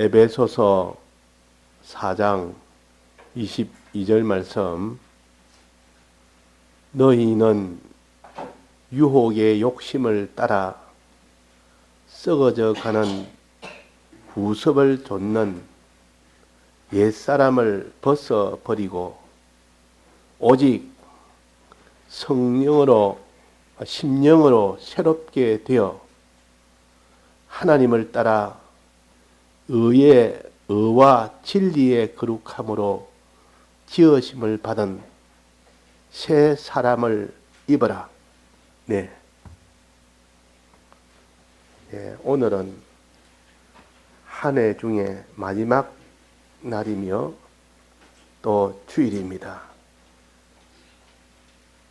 에베소서 4장 22절 말씀. 너희는 유혹의 욕심을 따라 썩어져 가는 구습을 좇는 옛사람을 벗어버리고 오직 성령으로 심령으로 새롭게 되어 하나님을 따라 의와 진리의 거룩함으로 지으심을 받은 새 사람을 입어라. 네. 오늘은 한 해 중에 마지막 날이며 또 주일입니다.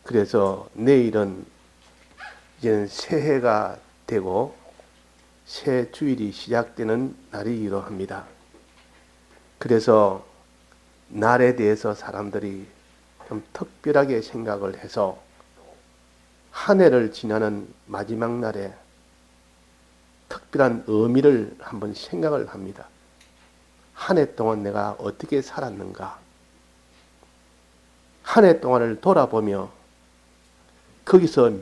그래서 내일은 이제는 새해가 되고 새 주일이 시작되는 날이기도 합니다. 그래서 날에 대해서 사람들이 좀 특별하게 생각을 해서 한 해를 지나는 마지막 날에 특별한 의미를 한번 생각을 합니다. 한 해 동안 내가 어떻게 살았는가? 한 해 동안을 돌아보며 거기서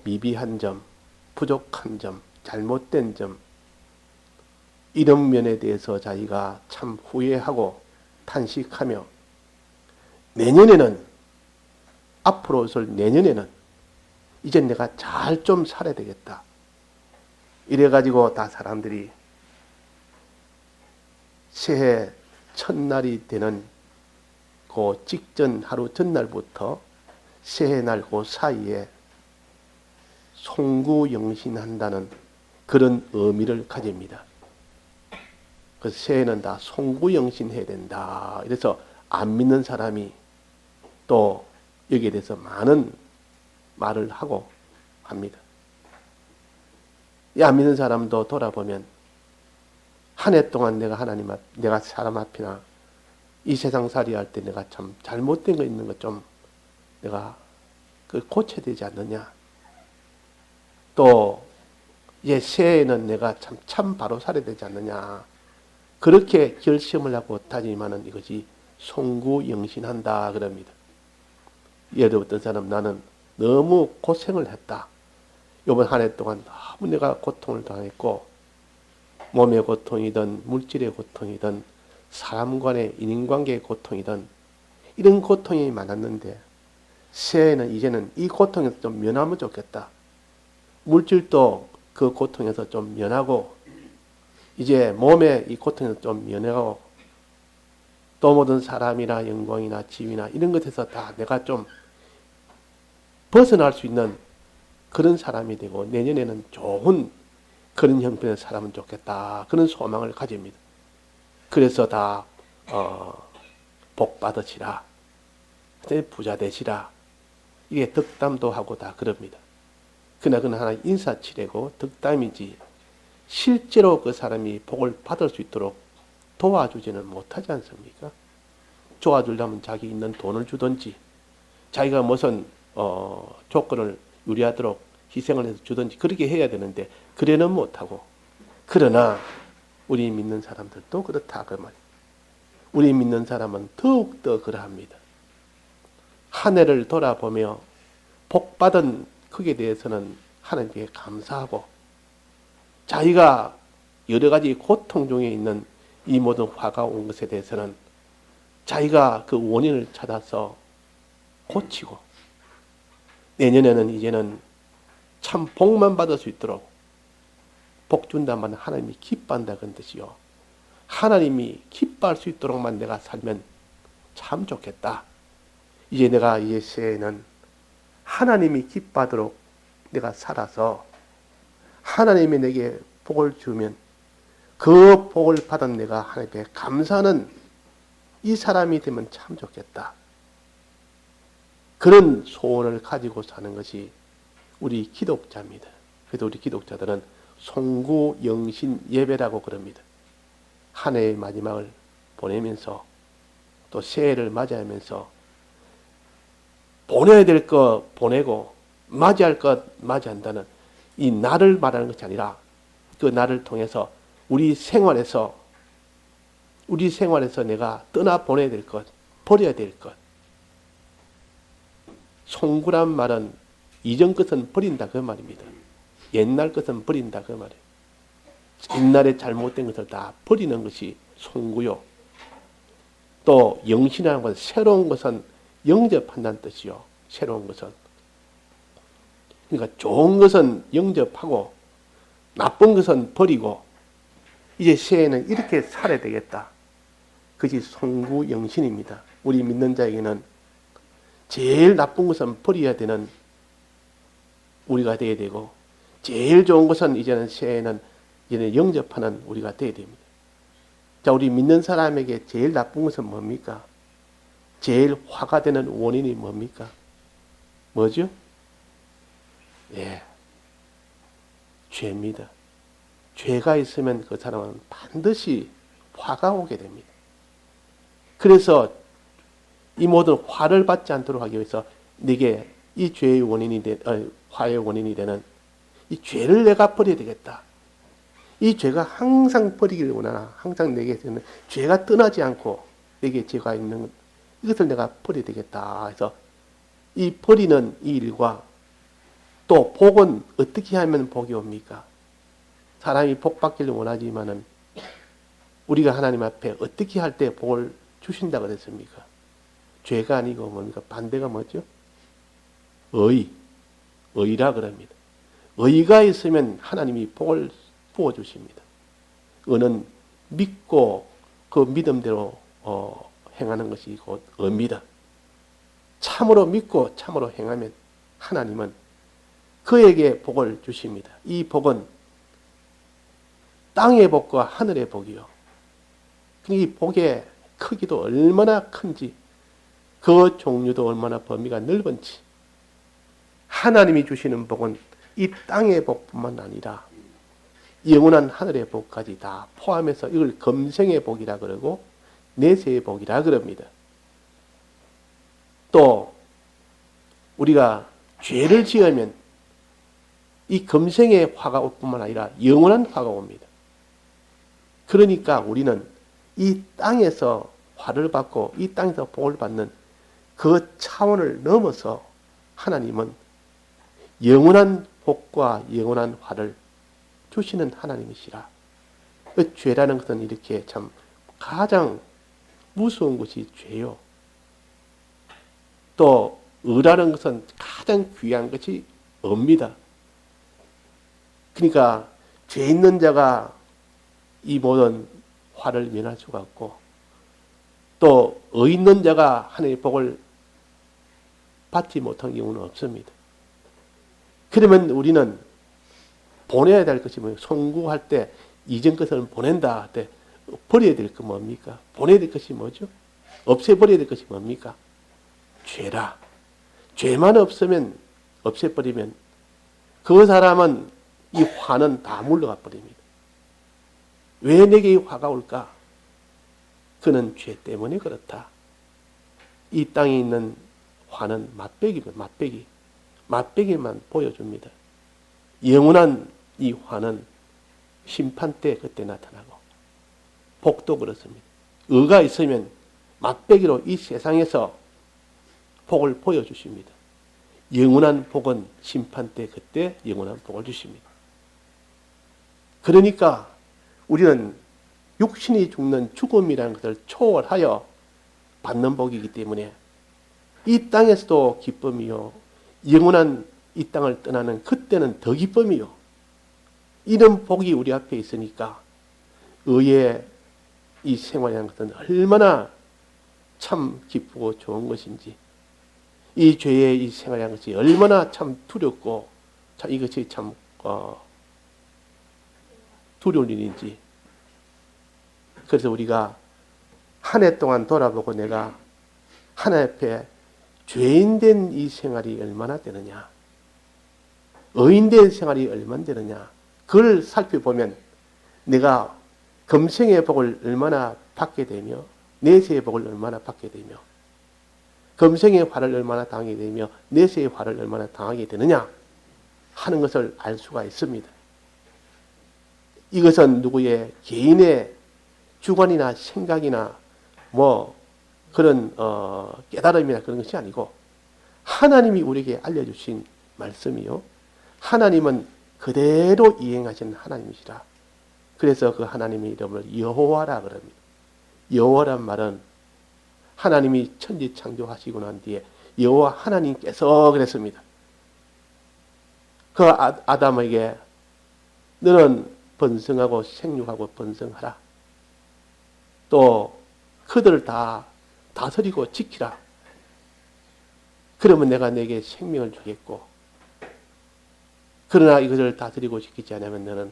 미비한 점, 부족한 점, 잘못된 점, 이런 면에 대해서 자기가 참 후회하고 탄식하며 앞으로 올 내년에는 이제 내가 잘 좀 살아야 되겠다. 이래가지고 다 사람들이 새해 첫날이 되는 그 직전 하루 전날부터 새해날 그 사이에 송구영신한다는 그런 의미를 가집니다. 그래서 새해는 다 송구영신해야 된다. 그래서 안 믿는 사람이 또 여기에 대해서 많은 말을 하고 합니다. 이 안 믿는 사람도 돌아보면 한 해 동안 내가 사람 앞이나 이 세상살이 할 때 내가 참 잘못된 거 있는 거 좀 내가 고쳐야 되지 않느냐. 또 이제 새해에는 내가 참 바로 살아야 되지 않느냐. 그렇게 결심을 하고 다짐하는 이것이 송구영신한다 그럽니다. 예를 들어 어떤 사람, 나는 너무 고생을 했다. 이번 한 해 동안 너무 내가 고통을 당했고 몸의 고통이든 물질의 고통이든 사람 간의 인간관계의 고통이든 이런 고통이 많았는데 새해에는 이제는 이 고통에서 좀 면하면 좋겠다. 물질도 그 고통에서 좀 면하고 이제 몸의 이 고통에서 좀 면하고 또 모든 사람이나 영광이나 집이나 이런 것에서 다 내가 좀 벗어날 수 있는 그런 사람이 되고 내년에는 좋은 그런 형편의 사람은 좋겠다. 그런 소망을 가집니다. 그래서 다 복 받으시라. 부자 되시라. 이게 덕담도 하고 다 그럽니다. 그러나 하나 인사치레고 덕담이지 실제로 그 사람이 복을 받을 수 있도록 도와주지는 못하지 않습니까? 도와주려면 자기 있는 돈을 주든지 자기가 무슨 조건을 유리하도록 희생을 해서 주든지 그렇게 해야 되는데 그래는 못하고 그러나 우리 믿는 사람들도 그렇다 그 말. 우리 믿는 사람은 더욱더 그러합니다. 한 해를 돌아보며 복받은 크게 대해서는 하나님께 감사하고 자기가 여러 가지 고통 중에 있는 이 모든 화가 온 것에 대해서는 자기가 그 원인을 찾아서 고치고 내년에는 이제는 참 복만 받을 수 있도록 복 준다면 하나님이 기뻐한다 그런 뜻이요. 하나님이 기뻐할 수 있도록만 내가 살면 참 좋겠다. 이제 내가 이 새해에는 하나님이 기뻐하도록 내가 살아서 하나님이 내게 복을 주면 그 복을 받은 내가 하나님께 감사하는 이 사람이 되면 참 좋겠다. 그런 소원을 가지고 사는 것이 우리 기독자입니다. 그래서 우리 기독자들은 송구영신 예배라고 그럽니다. 한 해의 마지막을 보내면서 또 새해를 맞이하면서 보내야 될 거 보내고 맞이할 것 맞이한다는 이 날을 말하는 것이 아니라 그 날을 통해서 우리 생활에서 우리 생활에서 내가 떠나보내야 될 것, 버려야 될 것. 송구란 말은 이전 것은 버린다 그 말입니다. 옛날 것은 버린다 그 말이에요. 옛날에 잘못된 것을 다 버리는 것이 송구요. 또 영신이라는 것은 새로운 것은 영접한다는 뜻이요. 새로운 것은. 그러니까 좋은 것은 영접하고 나쁜 것은 버리고 이제 새해는 이렇게 살아야 되겠다. 그것이 송구영신입니다. 우리 믿는 자에게는 제일 나쁜 것은 버려야 되는 우리가 되어야 되고 제일 좋은 것은 이제는 새해는 이제는 영접하는 우리가 되어야 됩니다. 자, 우리 믿는 사람에게 제일 나쁜 것은 뭡니까? 제일 화가 되는 원인이 뭡니까? 뭐죠? 예, 죄입니다. 죄가 있으면 그 사람은 반드시 화가 오게 됩니다. 그래서 이 모든 화를 받지 않도록 하기 위해서 내게 이 죄의 원인이 화의 원인이 되는 이 죄를 내가 버려야 되겠다. 이 죄가 항상 버리기를 원하나 항상 내게 되는 죄가 떠나지 않고 내게 죄가 있는 이것을 내가 버려야 되겠다. 해서 이 버리는 이 일과 또 복은 어떻게 하면 복이 옵니까? 사람이 복 받기를 원하지만은 우리가 하나님 앞에 어떻게 할 때 복을 주신다 그랬습니까? 죄가 아니고 뭡니까? 반대가 뭐죠? 의라 그럽니다. 의가 있으면 하나님이 복을 부어주십니다. 의는 믿고 그 믿음대로 행하는 것이 곧 의입니다. 참으로 믿고 참으로 행하면 하나님은 그에게 복을 주십니다. 이 복은 땅의 복과 하늘의 복이요. 이 복의 크기도 얼마나 큰지 그 종류도 얼마나 범위가 넓은지 하나님이 주시는 복은 이 땅의 복뿐만 아니라 영원한 하늘의 복까지 다 포함해서 이걸 금생의 복이라 그러고 내세의 복이라 그럽니다. 또 우리가 죄를 지으면 이 금생의 화가 올 뿐만 아니라 영원한 화가 옵니다. 그러니까 우리는 이 땅에서 화를 받고 이 땅에서 복을 받는 그 차원을 넘어서 하나님은 영원한 복과 영원한 화를 주시는 하나님이시라. 그 죄라는 것은 이렇게 참 가장 무서운 것이 죄요. 또 의라는 것은 가장 귀한 것이 의입니다. 그러니까 죄 있는 자가 이 모든 화를 면할 수가 없고 또 의 있는 자가 하나님의 복을 받지 못한 경우는 없습니다. 그러면 우리는 보내야 될 것이 뭐예요? 송구할 때 이전 것을 보낸다 할 때 버려야 될 것 뭡니까? 보내야 될 것이 뭐죠? 없애버려야 될 것이 뭡니까? 죄라. 죄만 없으면 없애버리면 그 사람은 이 화는 다 물러가 버립니다. 왜 내게 이 화가 올까? 그는 죄 때문에 그렇다. 이 땅에 있는 화는 맛배기입니다. 맛배기. 맛배기만 보여줍니다. 영원한 이 화는 심판 때 그때 나타나고 복도 그렇습니다. 의가 있으면 맛배기로 이 세상에서 복을 보여주십니다. 영원한 복은 심판 때 그때 영원한 복을 주십니다. 그러니까 우리는 육신이 죽는 죽음이라는 것을 초월하여 받는 복이기 때문에 이 땅에서도 기쁨이요. 영원한 이 땅을 떠나는 그때는 더 기쁨이요. 이런 복이 우리 앞에 있으니까 의의 이 생활이라는 것은 얼마나 참 기쁘고 좋은 것인지 이 죄의 이 생활이라는 것이 얼마나 참 두렵고 참 이것이 참 두려운 일인지 그래서 우리가 한 해 동안 돌아보고 내가 하나님 앞에 죄인된 이 생활이 얼마나 되느냐 의인된 생활이 얼마나 되느냐 그걸 살펴보면 내가 금생의 복을 얼마나 받게 되며 내세의 복을 얼마나 받게 되며 금생의 화를 얼마나 당하게 되며 내세의 화를 얼마나 당하게 되느냐 하는 것을 알 수가 있습니다. 이것은 누구의 개인의 주관이나 생각이나 뭐 그런 깨달음이나 그런 것이 아니고 하나님이 우리에게 알려주신 말씀이요. 하나님은 그대로 이행하시는 하나님이시라. 그래서 그 하나님의 이름을 여호와라 그럽니다. 여호와란 말은 하나님이 천지 창조하시고 난 뒤에 여호와 하나님께서 그랬습니다. 그 아담에게 너는 번성하고 생육하고 번성하라. 또 그들을 다 다스리고 지키라. 그러면 내가 내게 생명을 주겠고 그러나 이것을 다스리고 지키지 않으면 너는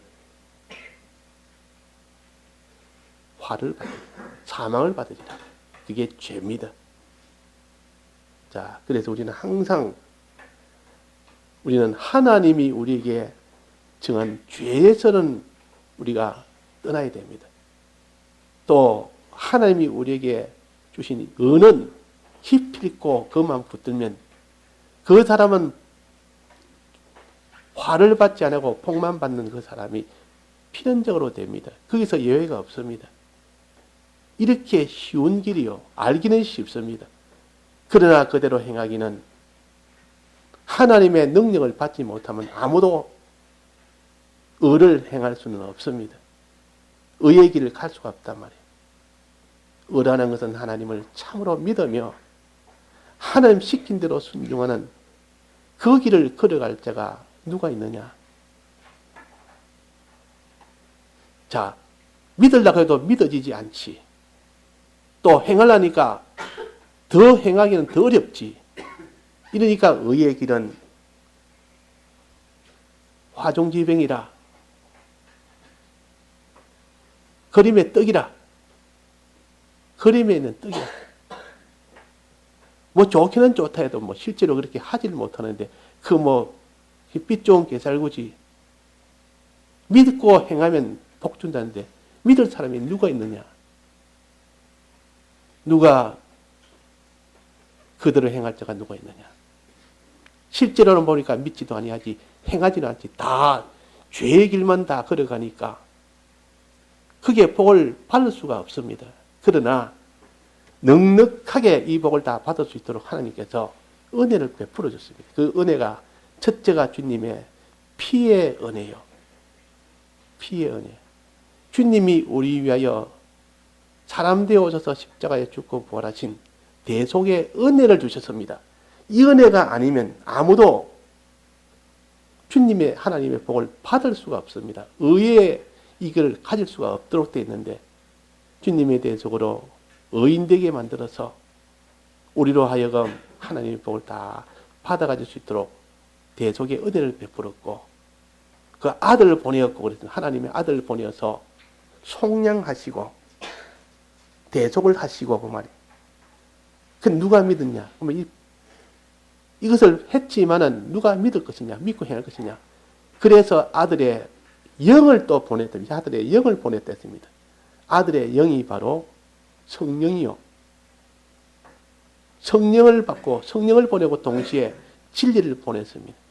화를 받으리라. 사망을 받으리라. 그게 죄입니다. 자, 그래서 우리는 항상 우리는 하나님이 우리에게 정한 죄에서는 우리가 떠나야 됩니다. 또 하나님이 우리에게 주신 은은 기필코 그만 붙들면 그 사람은 화를 받지 않고 복만 받는 그 사람이 필연적으로 됩니다. 거기서 예외가 없습니다. 이렇게 쉬운 길이요. 알기는 쉽습니다. 그러나 그대로 행하기는 하나님의 능력을 받지 못하면 아무도 의를 행할 수는 없습니다. 의의 길을 갈 수가 없단 말이에요. 의라는 것은 하나님을 참으로 믿으며 하나님 시킨 대로 순종하는 그 길을 걸어갈 자가 누가 있느냐? 자, 믿으려고 해도 믿어지지 않지. 또 행하려니까 더 행하기는 더 어렵지. 이러니까 의의 길은 화종지병이라 그림의 떡이라 그림에 있는 떡이라 뭐 좋기는 좋다 해도 뭐 실제로 그렇게 하질 못하는데 그 뭐 빛 좋은 게살구지 믿고 행하면 복 준다는데 믿을 사람이 누가 있느냐? 누가 그대로 행할 자가 누가 있느냐? 실제로는 보니까 믿지도 아니하지 행하지는 않지. 다 죄의 길만 다 걸어가니까 그게 복을 받을 수가 없습니다. 그러나 넉넉하게 이 복을 다 받을 수 있도록 하나님께서 은혜를 베풀어 줬습니다. 그 은혜가 첫째가 주님의 피의 은혜요. 피의 은혜. 주님이 우리 위하여 사람 되어 오셔서 십자가에 죽고 부활하신 대속의 은혜를 주셨습니다. 이 은혜가 아니면 아무도 주님의 하나님의 복을 받을 수가 없습니다. 의의 이걸 가질 수가 없도록 되어 있는데 주님의 대속으로 의인되게 만들어서 우리로 하여금 하나님의 복을 다 받아가질 수 있도록 대속의 은혜를 베풀었고 그 아들을 보내었고 그래서 하나님의 아들을 보내어서 속량하시고 대속을 하시고 그 말이에요. 그 누가 믿었냐? 그러면 이것을 했지만은 누가 믿을 것이냐? 믿고 행할 것이냐? 그래서 아들의 영을 또 보냈다. 아들의 영을 보냈다 했습니다. 아들의 영이 바로 성령이요. 성령을 받고 성령을 보내고 동시에 진리를 보냈습니다.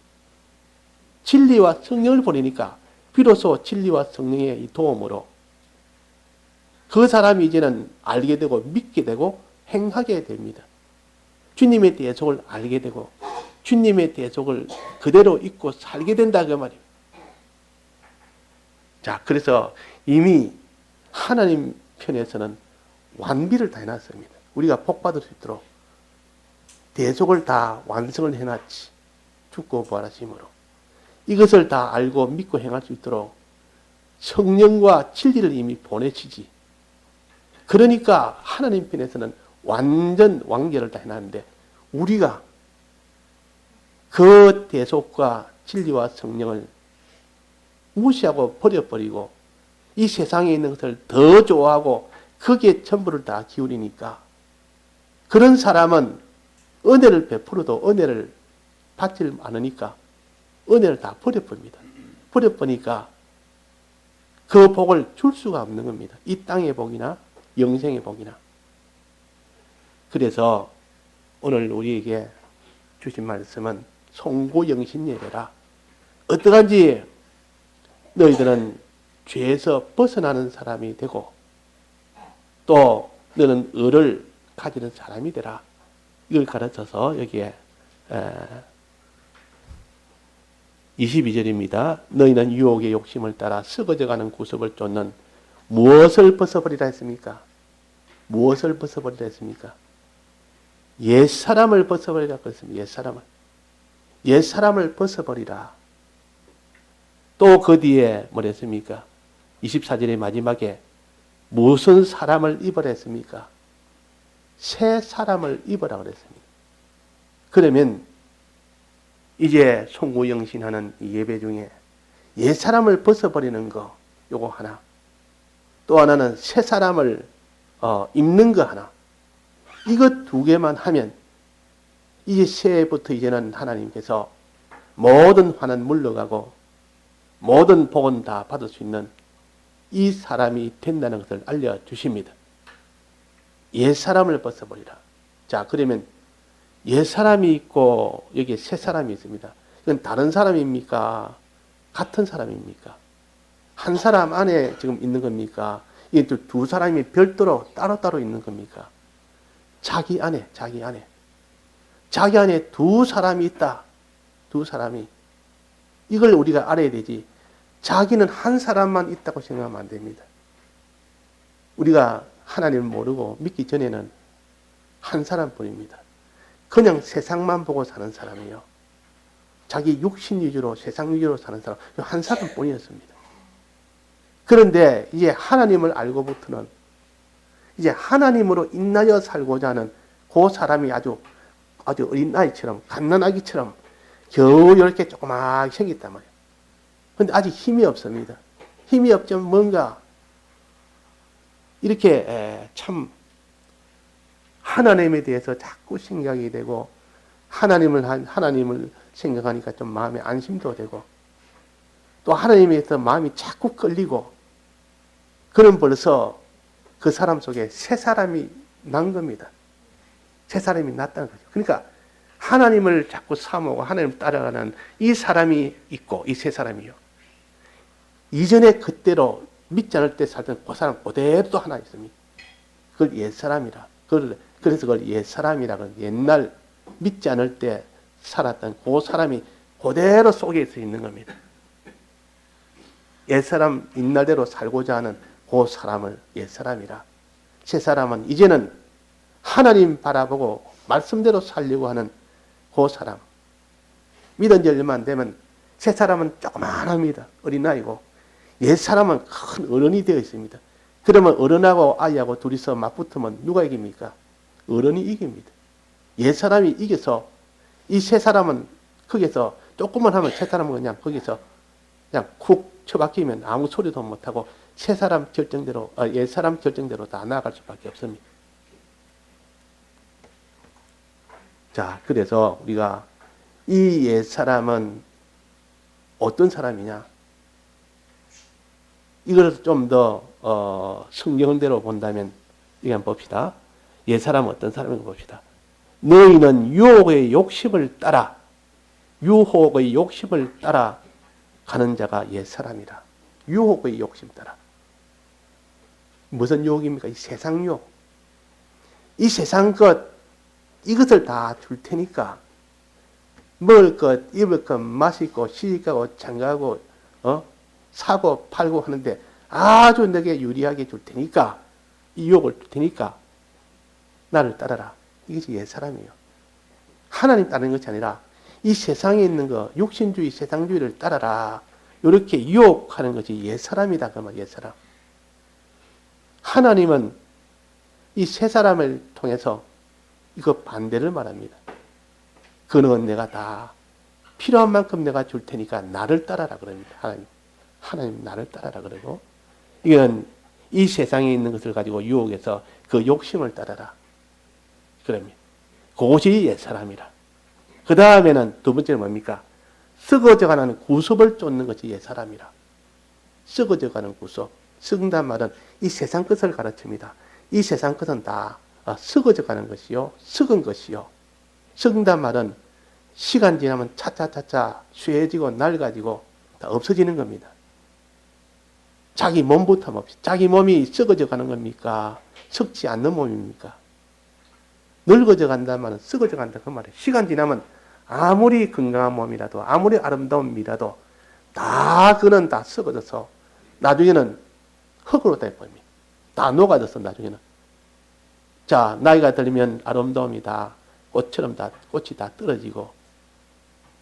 진리와 성령을 보내니까 비로소 진리와 성령의 이 도움으로 그 사람이 이제는 알게 되고 믿게 되고 행하게 됩니다. 주님의 대속을 알게 되고 주님의 대속을 그대로 잊고 살게 된다 그 말이에요. 자, 그래서 이미 하나님 편에서는 완비를 다 해놨습니다. 우리가 복받을 수 있도록 대속을 다 완성을 해놨지. 죽고 부활하심으로. 이것을 다 알고 믿고 행할 수 있도록 성령과 진리를 이미 보내시지. 그러니까 하나님 편에서는 완전 완결을 다 해놨는데 우리가 그 대속과 진리와 성령을 무시하고 버려버리고 이 세상에 있는 것을 더 좋아하고 거기에 전부를 다 기울이니까 그런 사람은 은혜를 베풀어도 은혜를 받지 않으니까 은혜를 다 버려버립니다. 버려버리니까 그 복을 줄 수가 없는 겁니다. 이 땅의 복이나 영생의 복이나. 그래서 오늘 우리에게 주신 말씀은 송구영신 예배라. 어떠한지 너희들은 죄에서 벗어나는 사람이 되고 또 너는 의를 가지는 사람이 되라. 이걸 가르쳐서 여기에 22절입니다. 너희는 유혹의 욕심을 따라 썩어져가는 구습을 쫓는 무엇을 벗어버리라 했습니까? 무엇을 벗어버리라 했습니까? 옛사람을 벗어버리라고 했습니다. 옛사람을. 옛사람을 벗어버리라. 또 그 뒤에 뭐랬습니까? 24절의 마지막에 무슨 사람을 입으라 했습니까? 새 사람을 입으라 그랬습니다. 그러면 이제 송구영신하는 이 예배 중에 옛사람을 벗어버리는 거 요거 하나, 또 하나는 새 사람을 입는 거 하나, 이것 두 개만 하면 이제 새해부터 이제는 하나님께서 모든 화는 물러가고 모든 복은 다 받을 수 있는 이 사람이 된다는 것을 알려주십니다. 옛사람을 벗어버리라. 자, 그러면 옛사람이 있고 여기에 새 사람이 있습니다. 이건 다른 사람입니까? 같은 사람입니까? 한 사람 안에 지금 있는 겁니까? 이게 두 사람이 별도로 따로따로 있는 겁니까? 자기 안에 두 사람이 있다. 두 사람이. 이걸 우리가 알아야 되지. 자기는 한 사람만 있다고 생각하면 안 됩니다. 우리가 하나님을 모르고 믿기 전에는 한 사람뿐입니다. 그냥 세상만 보고 사는 사람이요. 자기 육신 위주로, 세상 위주로 사는 사람, 한 사람뿐이었습니다. 그런데 이제 하나님을 알고부터는 이제 하나님으로 인하여 살고자 하는 그 사람이 아주 어린 아이처럼, 갓난아기처럼 겨우 이렇게 조그맣게 생겼단 말이에요. 근데 아직 힘이 없습니다. 힘이 없지만 뭔가 이렇게 참 하나님에 대해서 자꾸 생각이 되고 하나님을 생각하니까 좀 마음에 안심도 되고 또 하나님에 대해서 마음이 자꾸 끌리고 그럼 벌써 그 사람 속에 새 사람이 난 겁니다. 새 사람이 났다는 거죠. 그러니까 하나님을 자꾸 사모하고 하나님을 따라가는 이 사람이 있고 이 새 사람이요. 이전에 그때로 믿지 않을 때 살던 그 사람 그대로 또 하나 있습니다. 그걸 옛사람이라. 그래서 그걸 옛사람이라. 옛날 믿지 않을 때 살았던 그 사람이 그대로 속에서 있는 겁니다. 옛사람 옛날대로 살고자 하는 그 사람을 옛사람이라. 새 사람은 이제는 하나님 바라보고 말씀대로 살려고 하는 그 사람. 믿은 지 얼마 안 되면 새 사람은 조그만합니다. 어린아이고 옛사람은 큰 어른이 되어 있습니다. 그러면 어른하고 아이하고 둘이서 맞붙으면 누가 이깁니까? 어른이 이깁니다. 옛사람이 이겨서 이 새 사람은 거기서 조금만 하면 새 사람은 그냥 거기서 그냥 쿡 처박히면 아무 소리도 못하고 옛사람 결정대로 다 나아갈 수밖에 없습니다. 자, 그래서 우리가 이 옛사람은 어떤 사람이냐? 이걸 좀 더 성경대로 본다면 이거 한번 봅시다. 옛사람은 어떤 사람인가 봅시다. 너희는 유혹의 욕심을 따라 가는 자가 옛사람이라. 유혹의 욕심 따라. 무슨 유혹입니까? 이 세상 유혹. 이 세상 이것을 다 줄 테니까 먹을 것, 입을 것, 마실 것, 시집가고 장가가고 사고 팔고 하는데 아주 내게 유리하게 줄 테니까 이 유혹을 줄 테니까 나를 따라라. 이것이 옛사람이에요. 하나님 따르는 것이 아니라 이 세상에 있는 거 육신주의, 세상주의를 따라라. 이렇게 유혹하는 것이 옛사람이다. 그 말 옛사람. 하나님은 이 새 사람을 통해서 이거 반대를 말합니다. 그는 내가 다 필요한 만큼 내가 줄 테니까 나를 따라라 그럽니다. 하나님 나를 따라라 그러고 이건 이 세상에 있는 것을 가지고 유혹해서 그 욕심을 따라라 그럽니다. 그것이 옛사람이라. 그 다음에는 두 번째는 뭡니까? 썩어져가는 구습을 쫓는 것이 옛사람이라. 썩어져가는 구습. 썩는단 말은 이 세상 것을 가르칩니다. 이 세상 것은 다 썩어져가는 것이요. 썩은 것이요. 썩는단 말은 시간 지나면 차차차차 쇠해지고 낡아지고 다 없어지는 겁니다. 자기 몸부터 뭡시다. 자기 몸이 썩어져 가는 겁니까? 썩지 않는 몸입니까? 늙어져 간다는 말은 썩어져 간다 그 말이에요. 시간 지나면 아무리 건강한 몸이라도 아무리 아름다운 미라도 다 그는 다 썩어져서 나중에는 흙으로 돼버립니다. 다 녹아져서 나중에는. 자, 나이가 들면 아름다움이 다 꽃처럼 다 꽃이 다 떨어지고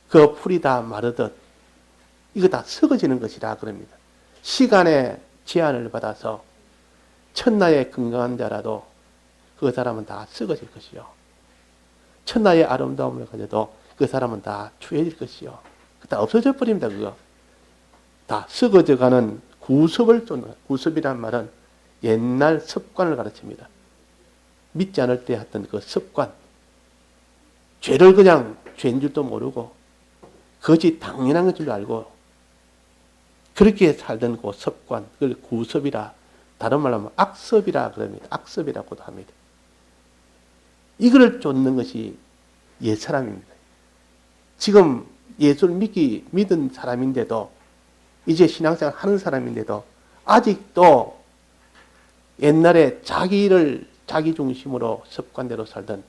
그 풀이 다 마르듯 이거 다 썩어지는 것이라 그럽니다. 시간의 제한을 받아서 천나의 건강한 자라도 그 사람은 다 썩어질 것이요. 천나의 아름다움을 가져도 그 사람은 다 추해질 것이요. 다 없어져 버립니다. 그거 다 썩어져가는 구습을 쫓는, 구습이란 말은 옛날 습관을 가르칩니다. 믿지 않을 때 했던 그 습관, 죄를 그냥 죄인 줄도 모르고 그것이 당연한 것인 줄 알고 그렇게 살던 그 습관, 그걸 구습이라, 다른 말로 하면 악습이라 그럽니다. 악습이라고도 합니다. 이거를 쫓는 것이 옛사람입니다. 지금 예수를 믿은 사람인데도 이제 신앙생활 하는 사람인데도 아직도 옛날에 자기 중심으로 습관대로 살던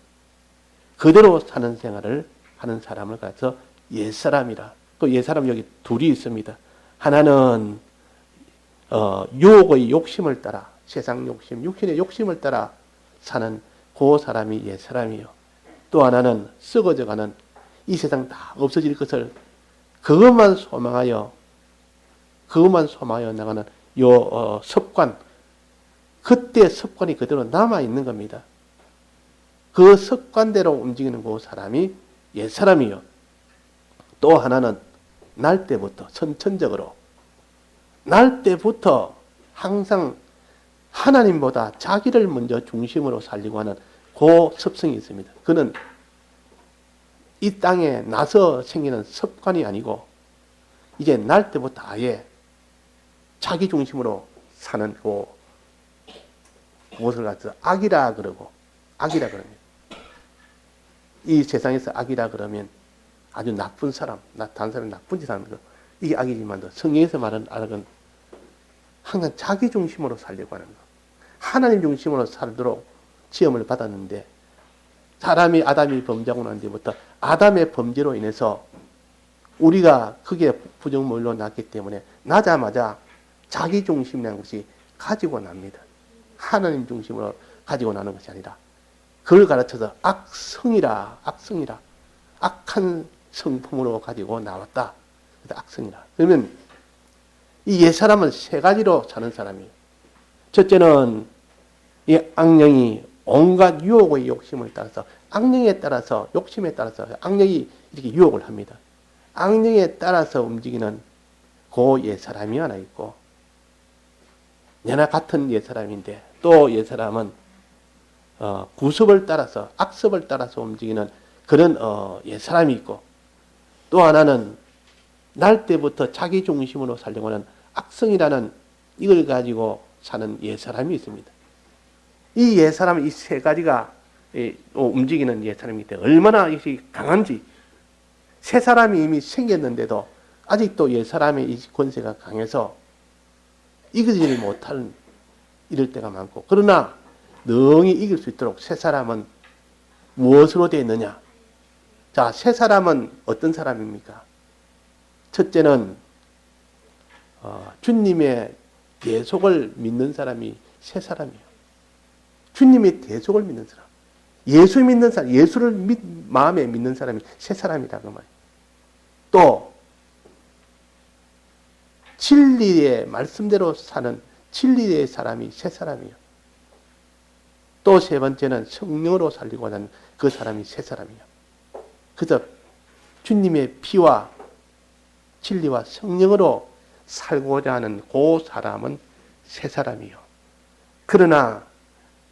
그대로 사는 생활을 하는 사람을 가서 옛사람이라. 그 옛사람 여기 둘이 있습니다. 하나는 유혹의 욕심을 따라 세상 욕심, 육신의 욕심을 따라 사는 그 사람이 옛사람이요. 또 하나는 썩어져가는 이 세상 다 없어질 것을 그것만 소망하여 나가는 습관, 그때 습관이 그대로 남아있는 겁니다. 그 습관대로 움직이는 그 사람이 옛사람이요. 또 하나는 날 때부터 선천적으로 날 때부터 항상 하나님보다 자기를 먼저 중심으로 살려고 하는 그 습성이 있습니다. 그는 이 땅에 나서 생기는 습관이 아니고 이제 날 때부터 아예 자기 중심으로 사는 그것을 갖서 악이라 그러고 악이라 그럽니다. 이 세상에서 악이라 그러면 아주 나쁜 사람, 다른 사람이 나쁜 짓 하는 거 이게 악이지만 성경에서 말하는 악은 항상 자기 중심으로 살려고 하는 거. 하나님 중심으로 살도록 지음을 받았는데 아담이 범죄하고 난 뒤부터 아담의 범죄로 인해서 우리가 크게 부정물로 났기 때문에 나자마자 자기 중심이라는 것이 가지고 납니다. 하나님 중심으로 가지고 나는 것이 아니라 그걸 가르쳐서 악성이라 악한 성품으로 가지고 나왔다. 그래서 악성이라. 그러면 이 옛사람은 세 가지로 사는 사람이에요. 첫째는 이 악령이 온갖 유혹의 욕심을 따라서 악령에 따라서 욕심에 따라서 악령이 이렇게 유혹을 합니다. 악령에 따라서 움직이는 그 옛사람이 하나 있고 얘나 같은 옛사람인데 또 옛사람은 구습을 따라서 악습을 따라서 움직이는 그런 옛사람이 있고 또 하나는 날 때부터 자기 중심으로 살려고 하는 악성이라는 이걸 가지고 사는 옛사람이 있습니다. 이 옛사람은 이 세 가지가 움직이는 옛사람이기 때문에 얼마나 이것이 강한지 새 사람이 이미 생겼는데도 아직도 옛사람의 이 권세가 강해서 이기지 못하는 이럴 때가 많고 그러나 능히 이길 수 있도록 새 사람은 무엇으로 되어 있느냐? 자, 새 사람은 어떤 사람입니까? 첫째는 주님의 대속을 믿는 사람이 새 사람이에요. 주님의 대속을 믿는 사람. 예수 믿는 사람, 예수를 마음에 믿는 사람이 새 사람이라고 말이에요. 또 진리의 말씀대로 사는 진리의 사람이 새 사람이에요. 또 세 번째는 성령으로 살리고 하는 그 사람이 새 사람이에요. 그래서 주님의 피와 진리와 성령으로 살고자 하는 그 사람은 새 사람이에요. 그러나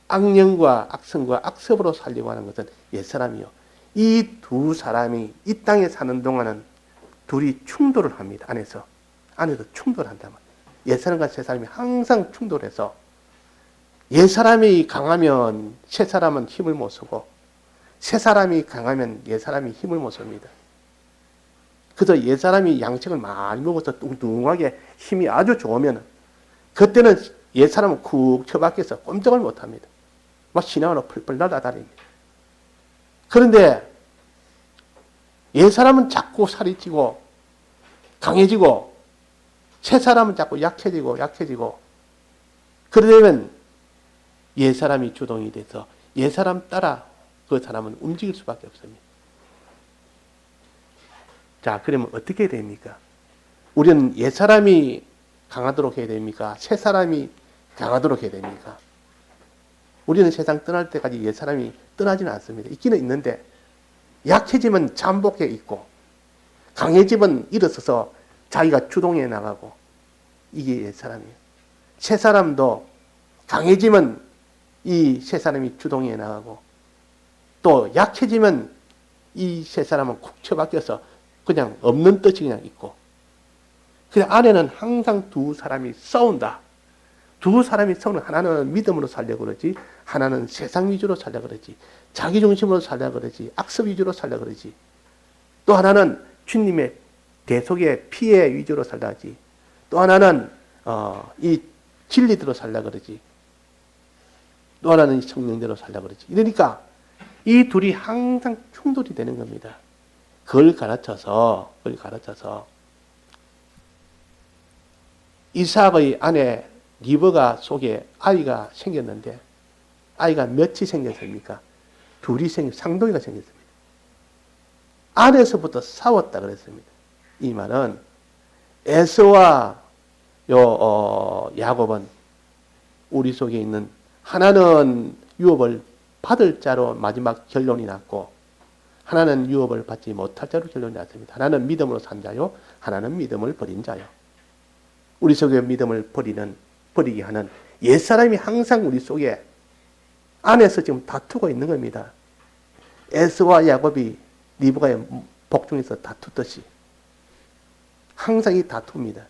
악령과 악성과 악습으로 살려고 하는 것은 옛사람이요. 이 두 사람이 이 땅에 사는 동안은 둘이 충돌을 합니다. 안에서 충돌한다면 옛사람과 새사람이 항상 충돌해서 옛사람이 강하면 새사람은 힘을 못 쓰고 새사람이 강하면 옛사람이 힘을 못 씁니다. 그래서 옛사람이 양식을 많이 먹어서 뚱뚱하게 힘이 아주 좋으면 그때는 옛사람은 쿡 처박혀서 꼼짝을 못합니다. 막 신앙으로 펄펄 날아다닙니다. 그런데 옛사람은 자꾸 살이 찌고 강해지고 새사람은 자꾸 약해지고 그러려면 옛사람이 주동이 돼서 옛사람 따라 그 사람은 움직일 수밖에 없습니다. 자, 그러면 어떻게 됩니까? 우리는 옛사람이 강하도록 해야 됩니까? 새사람이 강하도록 해야 됩니까? 우리는 세상 떠날 때까지 옛사람이 떠나지는 않습니다. 있기는 있는데 약해지면 잠복해 있고 강해지면 일어서서 자기가 주동해 나가고 이게 옛사람이에요. 새사람도 강해지면 이 새사람이 주동해 나가고 또 약해지면 이 새사람은 쿡 처박혀서 그냥 없는 뜻이 그냥 있고 그 안에는 항상 두 사람이 싸운다. 두 사람이 싸우는 하나는 믿음으로 살려고 그러지 하나는 세상 위주로 살려고 그러지 자기 중심으로 살려고 그러지 악습 위주로 살려고 그러지 또 하나는 주님의 대속의 피해 위주로 살려고 하지 또 하나는 이 진리대로 살려고 그러지 또 하나는 성령대로 살려고 그러지 이러니까 이 둘이 항상 충돌이 되는 겁니다. 그걸 가르쳐서 이삭의 아내 리브가 속에 아이가 생겼는데 아이가 몇이 생겼습니까? 둘이 쌍둥이가 생겼습니다. 안에서부터 싸웠다 그랬습니다. 이 말은 에서와 야곱은 우리 속에 있는 하나는 유업을 받을 자로 마지막 결론이 났고 하나는 유업을 받지 못할 자로 결론이 났습니다. 하나는 믿음으로 산 자요 하나는 믿음을 버린 자요. 우리 속에 믿음을 버리게 하는 옛사람이 항상 우리 속에 안에서 지금 다투고 있는 겁니다. 에서와 야곱이 리브가의 복중에서 다투듯이 항상 이 다투입니다.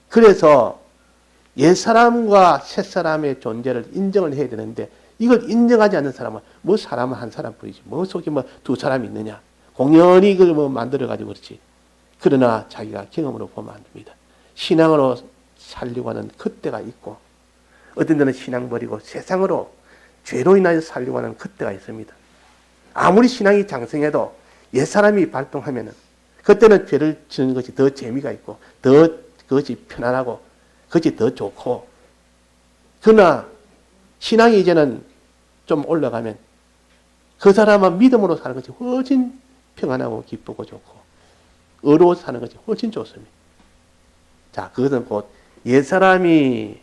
그래서 옛사람과 새사람의 존재를 인정을 해야 되는데 이걸 인정하지 않는 사람은 뭐 사람은 한 사람뿐이지 뭐 속에 뭐 두 사람이 있느냐 공연히 이걸 뭐 만들어가지고 그렇지. 그러나 자기가 경험으로 보면 안 됩니다. 신앙으로 살려고 하는 그때가 있고 어떤 데는 신앙 버리고 세상으로 죄로 인하여 살려고 하는 그때가 있습니다. 아무리 신앙이 장성해도 옛사람이 발동하면은 그때는 죄를 지는 것이 더 재미가 있고 더 그것이 편안하고 그것이 더 좋고 그러나 신앙이 이제는 좀 올라가면 그 사람은 믿음으로 사는 것이 훨씬 평안하고 기쁘고 좋고 의로 사는 것이 훨씬 좋습니다. 자, 그것은 곧 옛사람으로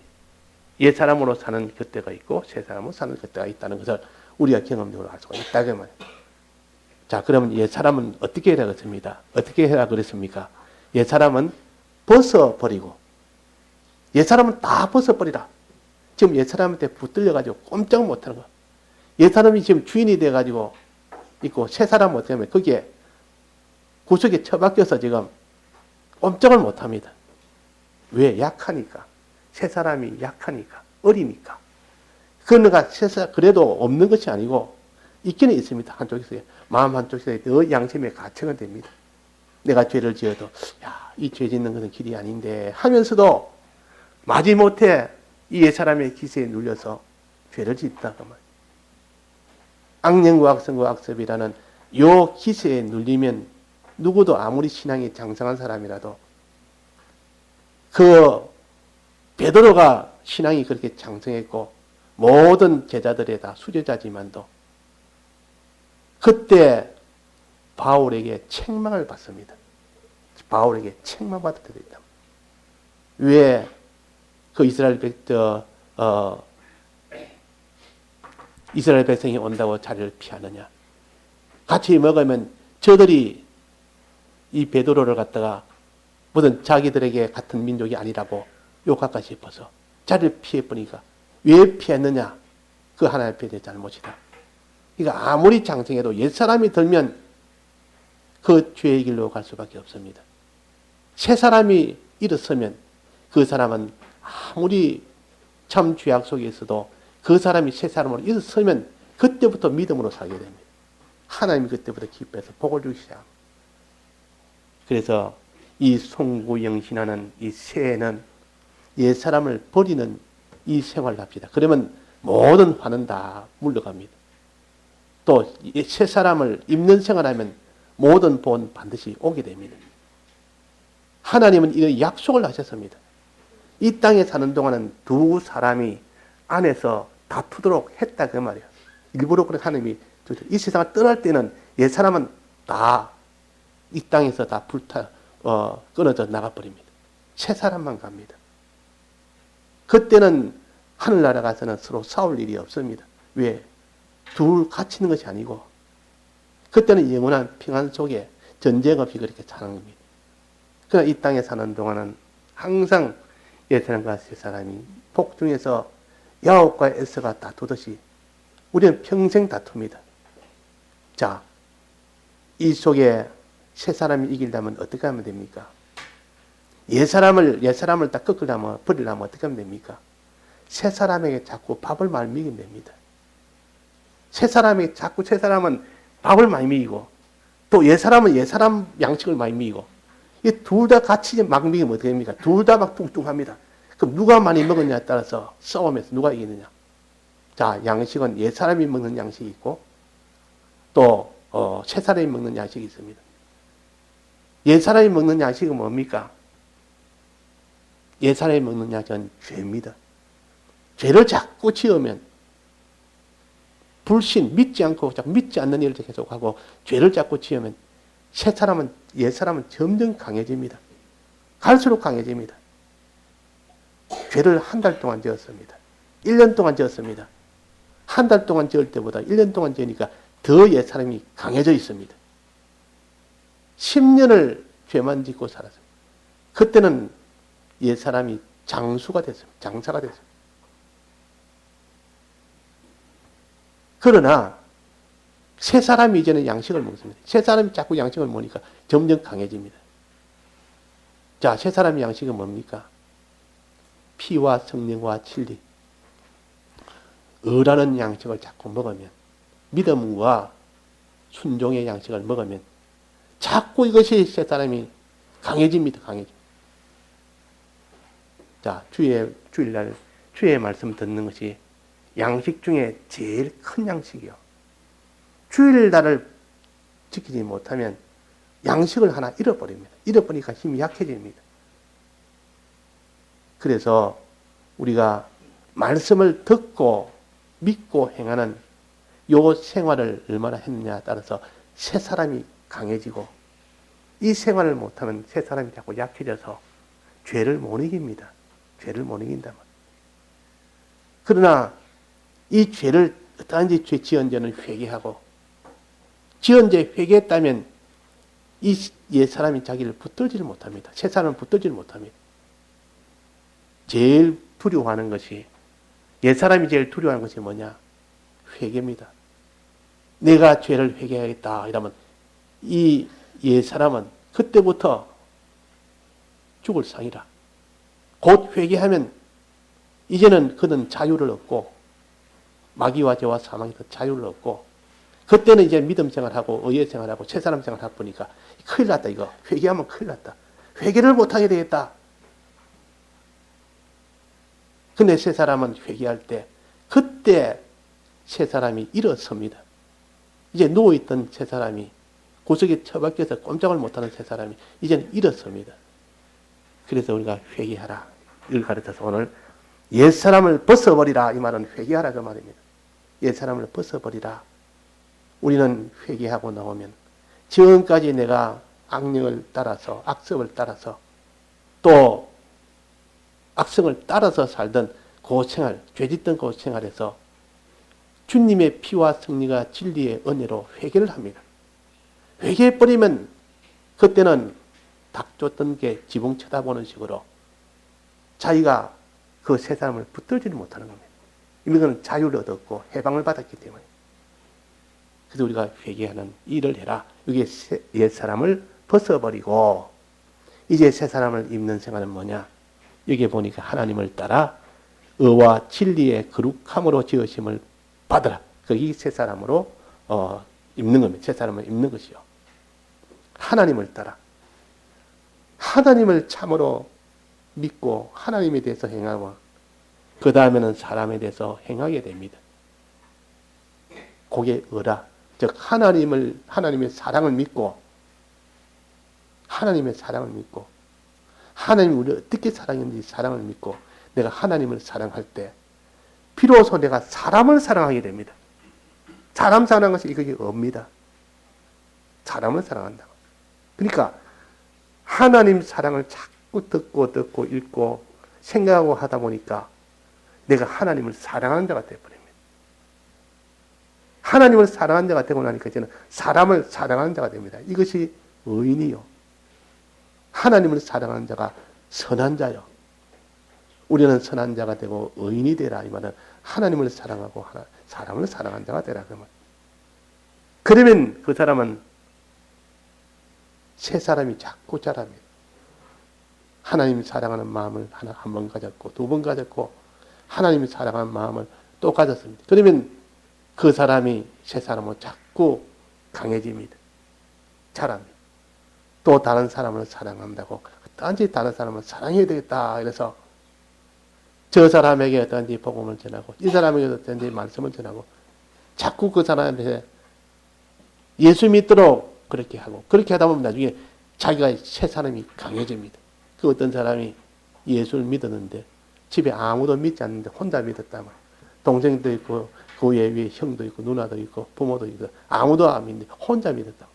사는 그때가 있고 새사람으로 사는 그때가 있다는 것을 우리가 경험적으로 알 수가 있다. 그 말이에요. 자, 그러면 옛사람은 어떻게 해라 그랬습니다. 어떻게 해라 그랬습니까? 옛사람은 벗어버리고 옛사람은 다 벗어버리라. 지금 옛사람한테 붙들려가지고 꼼짝 못하는 거. 옛사람이 지금 주인이 돼가지고 있고 새사람은 어떻게 하면 거기에 구석에 처박혀서 지금 꼼짝을 못합니다. 왜? 약하니까. 새사람이 약하니까. 어리니까. 그러니까 그래도 없는 것이 아니고 있기는 있습니다. 한쪽에서 마음 한쪽에서 더 양심의 가책은 됩니다. 내가 죄를 지어도 이 죄 짓는 것은 길이 아닌데 하면서도 마지못해 이 옛사람의 기세에 눌려서 죄를 짓다. 악령과 악성과 악습이라는 요 기세에 눌리면 누구도 아무리 신앙이 장성한 사람이라도 그 베드로가 신앙이 그렇게 장성했고 모든 제자들의 다 수제자지만도 그때 바울에게 책망을 받습니다. 바울에게 책망받을 때도 있다. 왜 그 이스라엘 백성이 온다고 자리를 피하느냐? 같이 먹으면 저들이 이 베드로를 갖다가 무슨 자기들에게 같은 민족이 아니라고 욕할까 싶어서 자리를 피해버리니까 왜 피했느냐? 그 하나님 앞에 내 잘못이다. 그러니까 아무리 장성해도 옛사람이 들면 그 죄의 길로 갈 수밖에 없습니다. 새 사람이 일어서면 그 사람은 아무리 참 죄악 속에 있어도 그 사람이 새 사람으로 일어서면 그때부터 믿음으로 살게 됩니다. 하나님이 그때부터 기뻐해서 복을 주기 시작합니다. 그래서 이 송구영신하는 이 새해는 옛사람을 버리는 이 생활을 합시다. 그러면 모든 화는 다 물러갑니다. 또 새 사람을 입는 생활하면 모든 본 반드시 오게 됩니다. 하나님은 이런 약속을 하셨습니다. 이 땅에 사는 동안은 두 사람이 안에서 다투도록 했다 그 말이에요. 일부러 그렇게 하나님이 이 세상을 떠날 때는 옛 사람은 다 이 땅에서 다 끊어져 나가버립니다. 새 사람만 갑니다. 그때는 하늘나라 가서는 서로 싸울 일이 없습니다. 왜? 둘 갇히는 것이 아니고 그때는 영원한 평안 속에 전쟁 없이 그렇게 사는 겁니다. 그러나 이 땅에 사는 동안은 항상 옛 사람과 새 사람이 폭중에서 야곱과 에서가 다투듯이 우리는 평생 다툽니다. 자, 이 속에 새 사람이 이기려면 어떻게 하면 됩니까? 옛 사람을 다 꺾으려면, 버리려면 어떻게 하면 됩니까? 새 사람에게 자꾸 밥을 많이 먹이면 됩니다. 새 사람은 밥을 많이 먹이고, 또 옛 사람은 옛 사람 양식을 많이 먹이고, 이 둘 다 같이 막 먹이면 어떻게 됩니까? 둘 다 막 뚱뚱합니다. 그럼 누가 많이 먹었냐에 따라서 싸움에서 누가 이기느냐? 자, 양식은 옛 사람이 먹는 양식이 있고, 또, 새 사람이 먹는 양식이 있습니다. 옛 사람이 먹는 양식은 뭡니까? 옛 사람이 먹는 양식은 죄입니다. 죄를 자꾸 지으면, 불신, 믿지 않고, 자꾸 믿지 않는 일을 계속하고, 죄를 자꾸 지으면, 옛 사람은 점점 강해집니다. 갈수록 강해집니다. 죄를 한 달 동안 지었습니다. 1년 동안 지었습니다. 한 달 동안 지을 때보다 1년 동안 지으니까 더 옛 사람이 강해져 있습니다. 10년을 죄만 짓고 살았습니다. 그때는 옛 사람이 장사가 됐습니다. 그러나 새 사람이 이제는 양식을 먹습니다. 새 사람이 자꾸 양식을 먹으니까 점점 강해집니다. 자, 새 사람의 양식은 뭡니까? 피와 성령과 진리. 의라는 양식을 자꾸 먹으면, 믿음과 순종의 양식을 먹으면 자꾸 이것이 새 사람이 강해집니다. 자, 주일날 주의 말씀 듣는 것이 양식 중에 제일 큰 양식이요. 주일날을 지키지 못하면 양식을 하나 잃어버립니다. 잃어버리니까 힘이 약해집니다. 그래서 우리가 말씀을 듣고 믿고 행하는 요 생활을 얼마나 했느냐에 따라서 새 사람이 강해지고, 이 생활을 못하면 새 사람이 자꾸 약해져서 죄를 못 이깁니다. 죄를 못 이긴다면. 그러나 이 죄를 어떠한지 지은 죄는 회개하고, 지은 죄 회개했다면 이 옛 사람이 자기를 붙들지를 못합니다. 새 사람은 붙들지를 못합니다. 제일 두려워하는 것이, 옛 사람이 제일 두려워하는 것이 뭐냐? 회개입니다. 내가 죄를 회개하겠다 이러면 이 옛 사람은 그때부터 죽을 상이라. 곧 회개하면 이제는 그는 자유를 얻고, 마귀와 죄와 사망에서 자유를 얻고, 그때는 이제 믿음 생활하고 의의 생활하고 새 사람 생활하다 보니까 큰일 났다 이거. 회개하면 큰일 났다. 회개를 못하게 되겠다. 근데 새 사람은 회개할 때 그때 새 사람이 일어섭니다. 이제 누워있던 새 사람이, 구석에 처박혀서 꼼짝을 못하는 새 사람이 이제는 일어섭니다. 그래서 우리가 회개하라 이걸 가르쳐서 오늘 옛 사람을 벗어버리라 이 말은 회개하라 그 말입니다. 옛 사람을 벗어버리라. 우리는 회개하고 나오면 지금까지 내가 악령을 따라서, 악습을 따라서, 또 악성을 따라서 살던 그 생활, 죄짓던 그 생활에서 주님의 피와 성리가 진리의 은혜로 회개를 합니다. 회개해버리면 그때는 닭 쫓던 게 지붕 쳐다보는 식으로 자기가 그 세 사람을 붙들지를 못하는 겁니다. 이미 그는 자유를 얻었고 해방을 받았기 때문에. 그래서 우리가 회개하는 일을 해라. 이게 옛 사람을 벗어버리고 이제 새 사람을 입는 생활은 뭐냐? 여기 보니까 하나님을 따라 의와 진리의 거룩함으로 지으심을 받으라. 거기 새 사람으로 입는 겁니다. 새 사람을 입는 것이요. 하나님을 따라. 하나님을 참으로 믿고 하나님에 대해서 행하고 그 다음에는 사람에 대해서 행하게 됩니다. 그게 의라. 즉 하나님의 사랑을 믿고 하나님이 우리를 어떻게 사랑했는지 사랑을 믿고 내가 하나님을 사랑할 때 비로소 내가 사람을 사랑하게 됩니다. 사람 사랑하는 것이 이것이 업니다. 사람을 사랑한다. 그러니까 하나님 사랑을 자꾸 듣고 읽고 생각하고 하다 보니까 내가 하나님을 사랑하는 자가 되어버립니다. 하나님을 사랑하는 자가 되고 나니까 이제는 사람을 사랑하는 자가 됩니다. 이것이 의인이요. 하나님을 사랑하는 자가 선한 자요. 우리는 선한 자가 되고 의인이 되라. 이 말은 하나님을 사랑하고 사람을 사랑하는 자가 되라. 그러면 그 사람은 새 사람이 자꾸 자랍니다. 하나님이 사랑하는 마음을 한 번 가졌고 두 번 가졌고 하나님이 사랑하는 마음을 또 가졌습니다. 그러면 그 사람이 새 사람은 자꾸 강해집니다. 자랍니다. 또 다른 사람을 사랑한다고 어떤지 다른 사람을 사랑해야 되겠다. 이래서 저 사람에게 어떤지 복음을 전하고 이 사람에게 어떤지 말씀을 전하고 자꾸 그 사람한테 예수 믿도록 그렇게 하고 그렇게 하다 보면 나중에 자기가 새 사람이 강해집니다. 그 어떤 사람이 예수를 믿었는데 집에 아무도 믿지 않는데 혼자 믿었다면 동생도 있고 그 위에 형도 있고 누나도 있고 부모도 있고 아무도 안 믿는데 혼자 믿었다.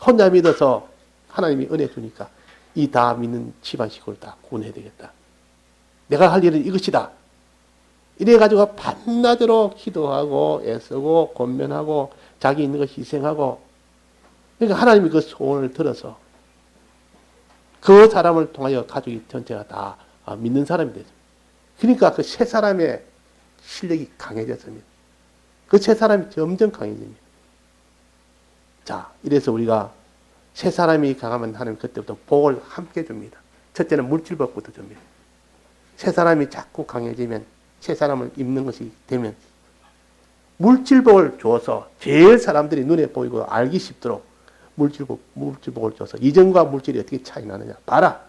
혼자 믿어서 하나님이 은혜 주니까 이 다 믿는 집안 식구를 다 구원해야 되겠다. 내가 할 일은 이것이다. 이래가지고 밤낮으로 기도하고 애쓰고 권면하고 자기 있는 것 희생하고 그러니까 하나님이 그 소원을 들어서 그 사람을 통하여 가족이 전체가 다 믿는 사람이 되죠. 그러니까 그 세 사람의 실력이 강해졌습니다. 그 세 사람이 점점 강해집니다. 자, 이래서 우리가 세 사람이 강하면 하나님 그때부터 복을 함께 줍니다. 첫째는 물질복부터 줍니다. 세 사람이 자꾸 강해지면 세 사람을 입는 것이 되면 물질복을 줘서 제일 사람들이 눈에 보이고 알기 쉽도록 물질복을 줘서 이전과 물질이 어떻게 차이 나느냐 봐라.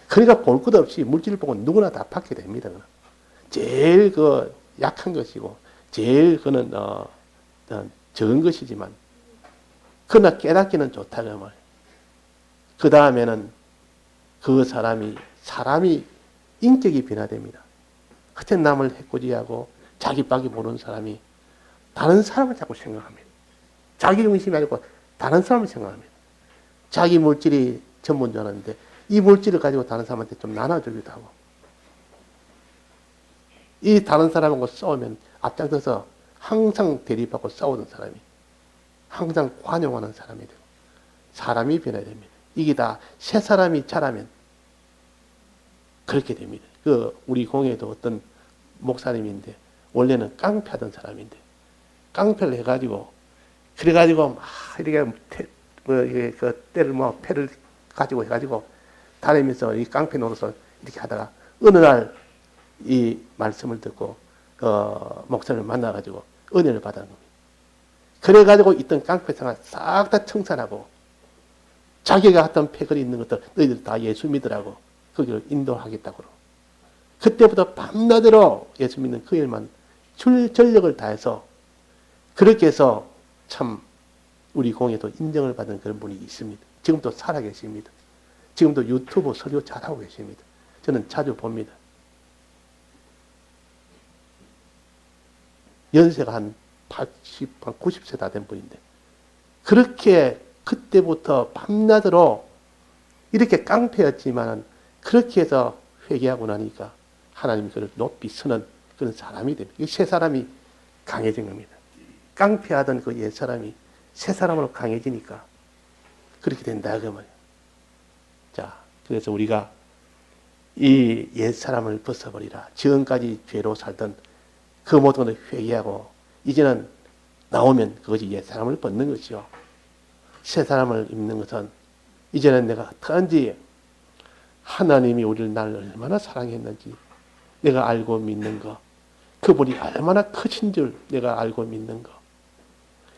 그러니까 볼 것 없이 물질복은 누구나 다 받게 됩니다. 제일 그 약한 것이고 제일 그는 적은 것이지만 그러나 깨닫기는 좋다 그 말. 그 다음에는 그 사람이 인격이 변화됩니다. 하여튼 남을 해코지하고 자기밖에 모르는 사람이 다른 사람을 자꾸 생각합니다. 자기 중심이 아니고 다른 사람을 생각합니다. 자기 물질이 전문자인데 이 물질을 가지고 다른 사람한테 좀 나눠주기도 하고 이 다른 사람하고 싸우면 앞장서서 항상 대립하고 싸우던 사람이 항상 관용하는 사람이 되고 사람이 변해야 됩니다. 이게 다 새 사람이 자라면 그렇게 됩니다. 그 우리 공회도 어떤 목사님인데 원래는 깡패하던 사람인데 깡패를 해가지고 그래가지고 막 이렇게 때를 패를 가지고 해가지고 다니면서 이 깡패 노릇을 이렇게 하다가 어느 날 이 말씀을 듣고 목사님을 만나가지고 은혜를 받은 겁니다. 그래가지고 있던 깡패상을 싹 다 청산하고 자기가 했던 패거리 있는 것들 너희들 다 예수 믿으라고 거기를 인도하겠다고 그러고 그때부터 밤낮으로 예수 믿는 그 일만 전력을 다해서 그렇게 해서 참 우리 공예도 인정을 받은 그런 분이 있습니다. 지금도 살아계십니다. 지금도 유튜브 설교 잘하고 계십니다. 저는 자주 봅니다. 연세가 한 80, 90세 다 된 분인데 그렇게 그때부터 밤낮으로 이렇게 깡패였지만 그렇게 해서 회개하고 나니까 하나님이 그를 높이 서는 그런 사람이 됩니다. 이 세 사람이 강해진 겁니다. 깡패하던 그 옛 사람이 새 사람으로 강해지니까 그렇게 된다 그 말이에요. 자, 그래서 우리가 이 옛 사람을 벗어버리라. 지금까지 죄로 살던 그 모든 것을 회개하고 이제는 나오면 그것이 옛 사람을 벗는 것이요. 새 사람을 입는 것은 이제는 내가 어떠한지 하나님이 우리를 나를 얼마나 사랑했는지 내가 알고 믿는 것, 그분이 얼마나 크신 줄 내가 알고 믿는 것,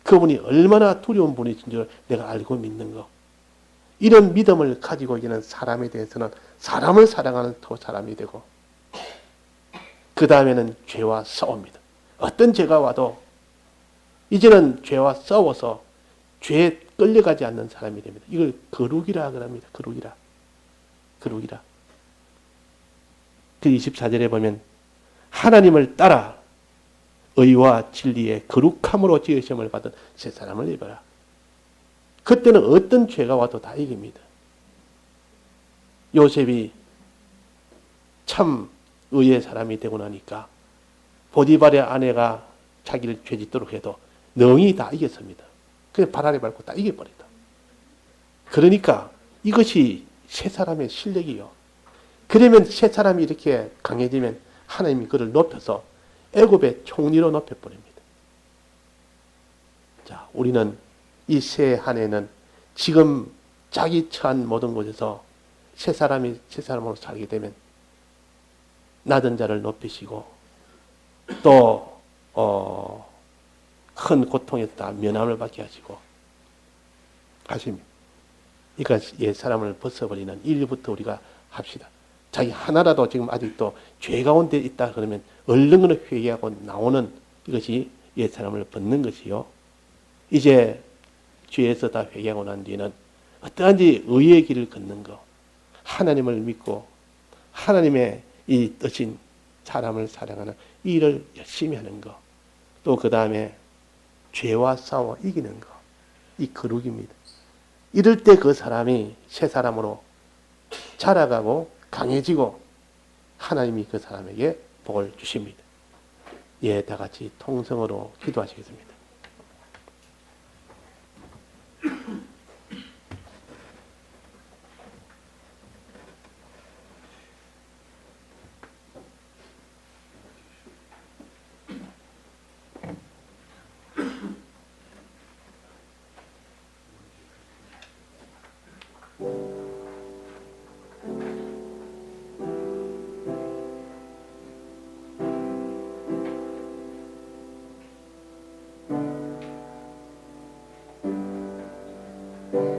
그분이 얼마나 두려운 분이신 줄 내가 알고 믿는 것, 이런 믿음을 가지고 이제는 사람에 대해서는 사람을 사랑하는 또 사람이 되고 그 다음에는 죄와 싸웁니다. 어떤 죄가 와도 이제는 죄와 싸워서 죄에 끌려가지 않는 사람이 됩니다. 이걸 거룩이라 그럽니다. 거룩이라. 거룩이라. 그 24절에 보면 하나님을 따라 의와 진리의 거룩함으로 지으심을 받은 새 사람을 입어라. 그때는 어떤 죄가 와도 다 이깁니다. 요셉이 참 의의 사람이 되고 나니까 보디발의 아내가 자기를 죄짓도록 해도 능히 다 이겼습니다. 그냥 발 아래 밟고 다 이겨버렸다. 그러니까 이것이 새 사람의 실력이요. 그러면 새 사람이 이렇게 강해지면 하나님이 그를 높여서 애굽의 총리로 높여버립니다. 자, 우리는 이 새 한 해는 지금 자기 처한 모든 곳에서 새 사람으로 살게 되면 낮은 자를 높이시고 또 큰 고통에서 다 면함을 받게 하시고 하십니다. 그러니까 옛 사람을 벗어버리는 일부터 우리가 합시다. 자기 하나라도 지금 아직도 죄 가운데 있다 그러면 얼른 회개하고 나오는 이것이 옛 사람을 벗는 것이요. 이제 죄에서 다 회개하고 난 뒤에는 어떠한지 의의 길을 걷는 것, 하나님을 믿고 하나님의 이 뜻인 사람을 사랑하는 이 일을 열심히 하는 것, 또 그 다음에 죄와 싸워 이기는 것, 이 거룩입니다. 이럴 때 그 사람이 새 사람으로 자라가고 강해지고 하나님이 그 사람에게 복을 주십니다. 예, 다 같이 통성으로 기도하시겠습니다.